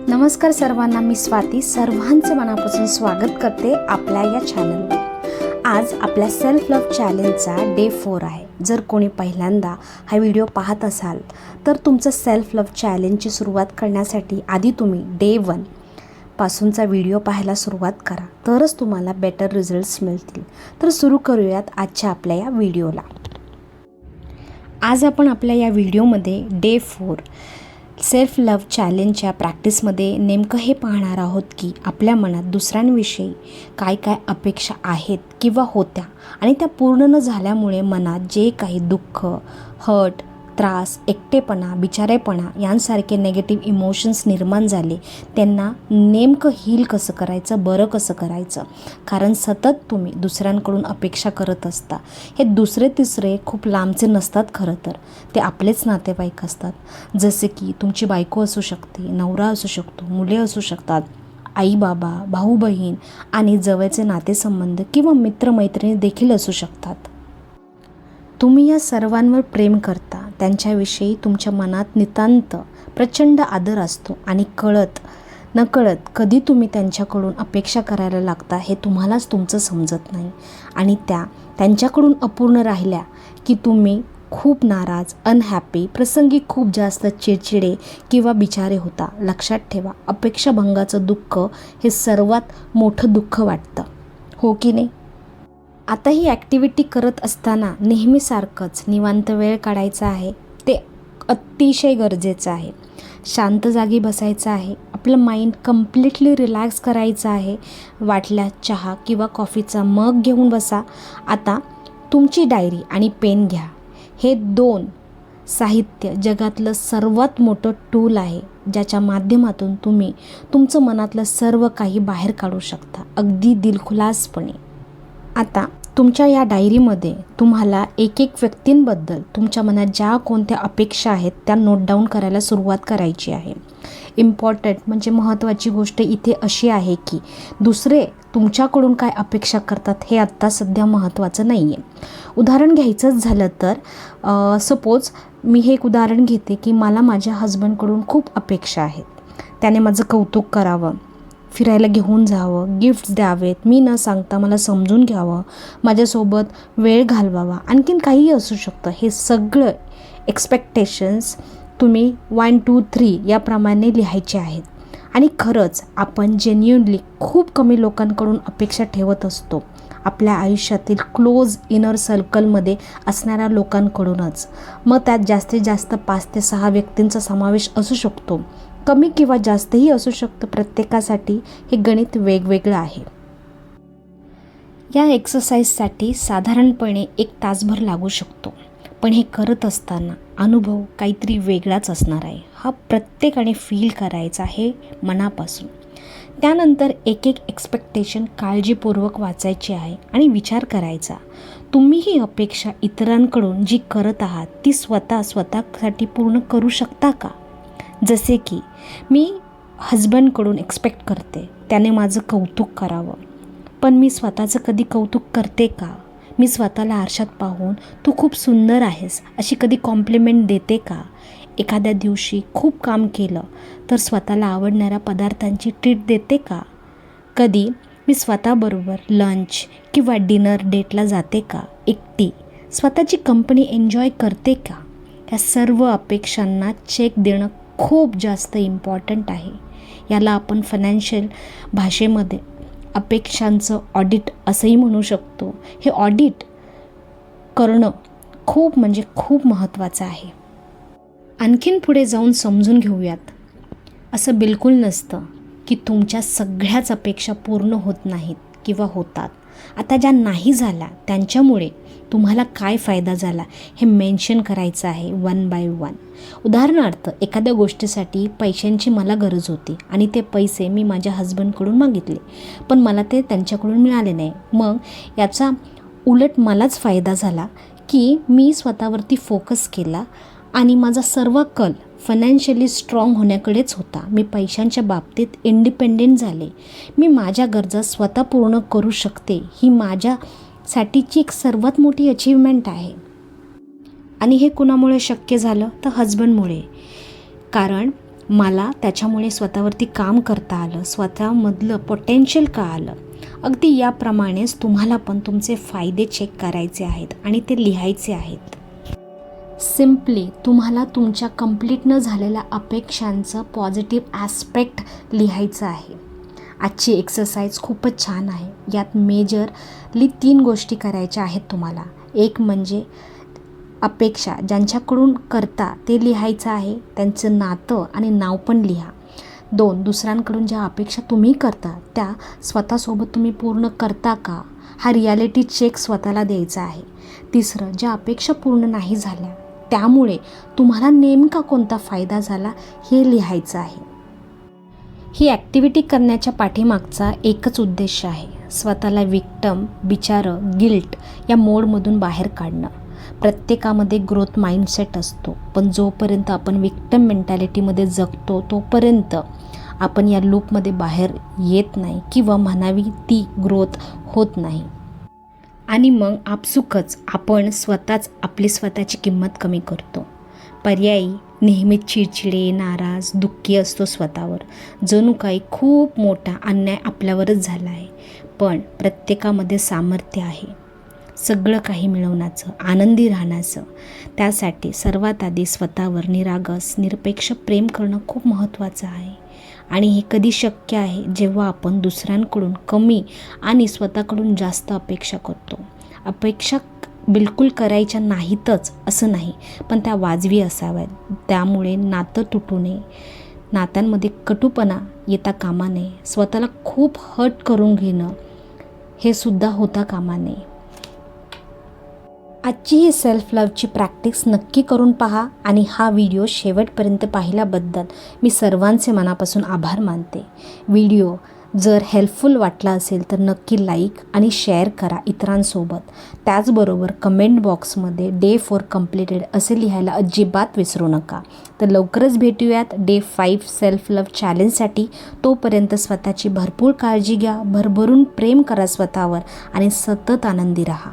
नमस्कार सर्वांना, मी स्वाती सर्वांचे मनापासून स्वागत करते आपल्या या चॅनलवर। आज आपल्या सेल्फ लव्ह चॅलेंजचा डे 4 आहे। जर कोणी पहिल्यांदा हा व्हिडिओ पाहत असाल तर तुमचं सेल्फ लव्ह चॅलेंजची सुरुवात करण्यासाठी आधी तुम्ही डे 1 पासूनचा व्हिडिओ पाहायला सुरुवात करा, तरच तुम्हाला बेटर रिझल्ट्स मिळतील। तर सुरू करूयात आजच्या आपल्या या व्हिडिओला। आज आपण आपल्या या व्हिडिओमध्ये डे 4 सेल्फ लव्ह चॅलेंजच्या प्रॅक्टिसमध्ये नेमकं हे पाहणार आहोत की आपल्या मनात दुसऱ्यांविषयी काय काय अपेक्षा आहेत किंवा होत्या आणि त्या पूर्ण न झाल्यामुळे मनात जे काही दुःख, हर्ट, त्रास, एकटेपणा, बिचारेपणा यांसारखे नेगेटिव्ह इमोशन्स निर्माण झाले, त्यांना नेमकं हील कसं करायचं, बरं कसं करायचं। कारण सतत तुम्ही दुसऱ्यांकडून अपेक्षा करत असता। हे दुसरे तिसरे खूप लांबचे नसतात, खरं तर ते आपलेच नातेवाईक असतात। जसे की तुमची बायको असू शकते, नवरा असू शकतो, मुले असू शकतात, आई बाबा, भाऊ बहीण आणि जवळचे नातेसंबंध किंवा मित्रमैत्रिणी देखील असू शकतात। तुम्ही या सर्वांवर प्रेम करता, त्यांच्याविषयी तुमच्या मनात नितांत प्रचंड आदर असतो आणि कळत नकळत कधी तुम्ही त्यांच्याकडून अपेक्षा करायला लागता हे तुम्हालाच तुमचं समजत नाही आणि त्यांच्याकडून अपूर्ण राहिल्या की तुम्ही खूप नाराज, अनहॅपी, प्रसंगी खूप जास्त चिडचिडे किंवा बिचारे होता। लक्षात ठेवा, अपेक्षाभंगाचं दुःख हे सर्वात मोठं दुःख वाटतं, हो की नाही? आता ही ॲक्टिव्हिटी करत असताना नेहमीसारखंच निवांत वेळ काढायचा आहे, ते अतिशय गरजेचं आहे। शांत जागी बसायचं आहे, आपलं माइंड कम्प्लिटली रिलॅक्स करायचं आहे। वाटल्यास चहा किंवा कॉफीचा मग घेऊन बसा। आता तुमची डायरी आणि पेन घ्या। हे 2 साहित्य जगातलं सर्वात मोठं टूल आहे, ज्याच्या माध्यमातून तुम्ही तुमचं मनातलं सर्व काही बाहेर काढू शकता, अगदी दिलखुलासपणे। आता तुमच्या या डायरीमध्ये तुम्हाला एक व्यक्तींबद्दल तुमच्या मनात ज्या कोणत्या अपेक्षा आहेत त्या नोट डाऊन करायला सुरुवात करायची आहे। इम्पॉर्टंट म्हणजे महत्त्वाची गोष्ट इथे अशी आहे की दुसरे तुमच्याकडून काय अपेक्षा करतात हे आत्ता सध्या महत्त्वाचं नाही आहे। उदाहरण घ्यायचंच झालं तर सपोज मी हे एक उदाहरण घेते की मला माझ्या हजबंडकडून खूप अपेक्षा आहेत। त्याने माझं कौतुक करावं, फिरायला घेऊन जावं, गिफ्ट्स द्यावेत, मी न सांगता मला समजून घ्यावं, माझ्यासोबत वेळ घालवावा, आणखीन काहीही असू शकतं। हे सगळं एक्सपेक्टेशन्स तुम्ही 1, 2, 3 याप्रमाणे लिहायचे आहेत। आणि खरंच आपण जेन्युइनली खूप कमी लोकांकडून अपेक्षा ठेवत असतो, आपल्या आयुष्यातील क्लोज इनर सर्कलमध्ये असणाऱ्या लोकांकडूनच। मग त्यात जास्तीत जास्त 5 ते 6 व्यक्तींचा समावेश असू शकतो, कमी किंवा जास्तही असू शकतं। प्रत्येकासाठी हे गणित वेगवेगळं आहे। या एक्सरसाइजसाठी साधारणपणे 1 तासभर लागू शकतो, पण हे करत असताना अनुभव काहीतरी वेगळाच असणार आहे। हा प्रत्येकाने फील करायचा आहे मनापासून। त्यानंतर एक एक्सपेक्टेशन काळजीपूर्वक वाचायची आहे आणि विचार करायचा, तुम्ही ही अपेक्षा इतरांकडून जी करत आहात ती स्वतःसाठी पूर्ण करू शकता का? जसे की मी हजबंडकडून एक्सपेक्ट करते त्याने माझं कौतुक करावं, पण मी स्वतःचं कधी कौतुक करते का? मी स्वतःला आरशात पाहून तू खूप सुंदर आहेस अशी कधी कॉम्प्लिमेंट देते का? एखाद्या दिवशी खूप काम केलं तर स्वतःला आवडणाऱ्या पदार्थांची ट्रीट देते का? कधी मी स्वतःबरोबर लंच किंवा डिनर डेटला जाते का? एकटी स्वतःची कंपनी एन्जॉय करते का? या सर्व अपेक्षांना चेक देणं खूप जास्त इम्पॉर्टंट आहे। याला आपण फायनान्शियल भाषेमध्ये अपेक्षांचं ऑडिट असंही म्हणू शकतो। हे ऑडिट करणं खूप म्हणजे खूप महत्त्वाचं आहे। आणखीन पुढे जाऊन समजून घेऊयात, असं बिलकुल नसतं की तुमच्या सगळ्याच अपेक्षा पूर्ण होत नाहीत किंवा होतात। आता ज्या नाही झाल्या त्यांच्यामुळे तुम्हाला काय फायदा झाला हे मेन्शन करायचं आहे 1 by 1। उदाहरणार्थ एखाद्या गोष्टीसाठी पैशांची मला गरज होती आणि ते पैसे मी माझ्या हजबंडकडून मागितले, पण मला ते त्यांच्याकडून मिळाले नाही। मग याचा उलट मलाच फायदा झाला की मी स्वतःवरती फोकस केला आणि माझा सर्व कल फायनान्शियली स्ट्रॉंग होण्याकडेच होता। मी पैशांच्या बाबतीत इंडिपेंडेंट झाले, मी माझ्या गरजा स्वतः पूर्ण करू शकते। ही माझ्यासाठीची एक सर्वात मोठी अचीवमेंट आहे। आणि हे कुणामुळे शक्य झालं तर हजबंडमुळे। कारण मला त्याच्यामुळे स्वतःवरती काम करता आलं, स्वतःमधलं पोटेन्शियल का आलं. अगदी याप्रमाणेच तुम्हाला पण तुमचे फायदे चेक करायचे आहेत आणि ते लिहायचे आहेत. सिम्पली तुम्हाला तुमच्या कंप्लीट न झालेल्या अपेक्षांचं पॉझिटिव्ह ॲस्पेक्ट लिहायचं आहे. आजची एक्सरसाइज खूपच छान आहे. यात मेजरली 3 गोष्टी करायच्या आहेत तुम्हाला. एक म्हणजे अपेक्षा ज्यांच्याकडून करता ते लिहायचं आहे, त्यांचं नातं आणि नाव पण लिहा. 2 दुसऱ्यांकडून ज्या अपेक्षा तुम्ही करता त्या स्वतःसोबत तुम्ही पूर्ण करता का, हा रियालिटी चेक स्वतःला द्यायचा आहे. 3 ज्या अपेक्षा पूर्ण नाही झाल्या त्यामुळे तुम्हाला नेमका कोणता फायदा झाला हे लिहायचं आहे. ही ॲक्टिव्हिटी करण्याच्या पाठीमागचा एकच उद्देश आहे, स्वतःला विक्टम, बिचारं, गिल्ट या मोडमधून बाहेर काढणं. प्रत्येकामध्ये ग्रोथ माइंडसेट असतो, पण जोपर्यंत आपण विक्टम मेंटॅलिटीमध्ये जगतो तोपर्यंत आपण या लूपमध्ये बाहेर येत नाही किंवा म्हणावी ती ग्रोथ होत नाही. आणि मग आपसुकच आपण स्वतःच आपली स्वतःची किंमत कमी करतो. पर्यायी नेहमीच चिडचिडे, नाराज, दुःखी असतो स्वतःवर. जणू काही खूप मोठा अन्याय आपल्यावरच झाला आहे. पण प्रत्येकामध्ये सामर्थ्य आहे सगळं काही मिळवण्याचं, आनंदी राहण्याचं. त्यासाठी सर्वात आधी स्वतःवर निरागस, निरपेक्ष प्रेम करणं खूप महत्त्वाचं आहे. आणि हे कधी शक्य आहे जेव्हा आपण दुसऱ्यांकडून कमी आणि स्वतःकडून जास्त अपेक्षा करतो. अपेक्षा बिलकुल करायच्या नाहीतच असं नाही, पण त्या वाजवी असाव्यात. त्यामुळे नातं तुटू नये, नात्यांमध्ये कटुपणा येता कामा नये, स्वतःला खूप हर्ट करून घेणं हे सुद्धा होता कामा नये. आजची ही सेल्फ लव्हची प्रॅक्टिस नक्की करून पहा. आणि हा व्हिडिओ शेवटपर्यंत पाहिल्याबद्दल मी सर्वांचे मनापासून आभार मानते. व्हिडिओ जर हेल्पफुल वाटला असेल तर नक्की लाईक आणि शेअर करा इतरांसोबत. त्याचबरोबर कमेंट बॉक्समध्ये डे 4 कंप्लीटेड असे लिहायला अजिबात विसरू नका. तर लवकरच भेटूयात डे 5 सेल्फ लव्ह चॅलेंजसाठी. तोपर्यंत स्वतःची भरपूर काळजी घ्या, भरभरून प्रेम करा स्वतःवर आणि सतत आनंदी राहा.